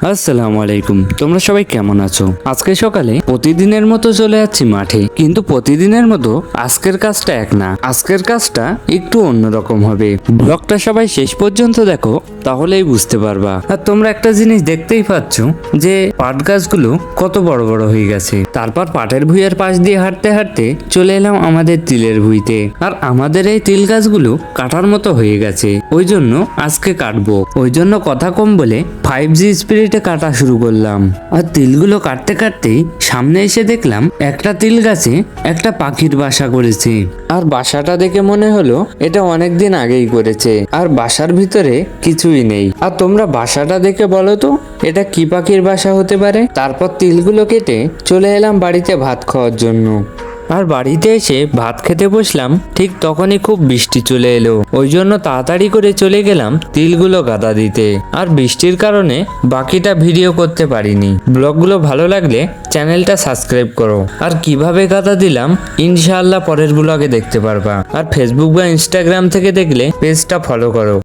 আসসালামু আলাইকুম, তোমরা সবাই কেমন আছো? আজকে সকালে প্রতিদিনের মতো চলে যাচ্ছি মাঠে, কিন্তু প্রতিদিনের মতো আজকের কাজটা এক না। আজকের কাজটা একটু অন্যরকম হবে। ব্লগটা সবাই শেষ পর্যন্ত দেখো, তাহলেই বুঝতে পারবা। আর তোমরা একটা জিনিস দেখতেই পাচ্ছ যে পাট গাছগুলো কত বড় বড় হয়ে গেছে। তারপর পাটের ভুঁইয়ের পাশ দিয়ে হাঁটতে হাঁটতে চলে এলাম আমাদের তিলের ভুঁইতে। আর আমাদের এই তিল গাছগুলো কাটার মতো হয়ে গেছে, ওই জন্য আজকে কাটবো। ওই জন্য কথা কম বলে 5G স্পিরিটে কাটা শুরু করলাম। আর তিলগুলো কাটতে কাটতেই সামনে এসে দেখলাম একটা তিল গাছে একটা পাখির বাসা করেছে। আর বাসাটা দেখে মনে হলো এটা অনেকদিন আগেই করেছে, আর বাসার ভিতরে কিছুই নেই। আর তোমরা বাসাটা দেখে বলো তো এটা কি পাখির বাসা হতে পারে? তারপর তিলগুলো কেটে চলে এলাম বাড়িতে ভাত খাওয়ার জন্য। আর বাড়িতে এসে ভাত খেতে বসলাম, ঠিক তখনই খুব বৃষ্টি চলে এলো। ওই জন্য তাড়াতাড়ি করে চলে গেলাম তিলগুলো গাদা দিতে। আর বৃষ্টির কারণে বাকিটা ভিডিও করতে পারিনি। ব্লগগুলো ভালো লাগলে চ্যানেলটা সাবস্ক্রাইব করো। আর কিভাবে গাদা দিলাম ইনশাআল্লাহ পরের ব্লগে দেখতে পারবা। আর ফেসবুক বা ইনস্টাগ্রাম থেকে দেখলে পেজটা ফলো করো।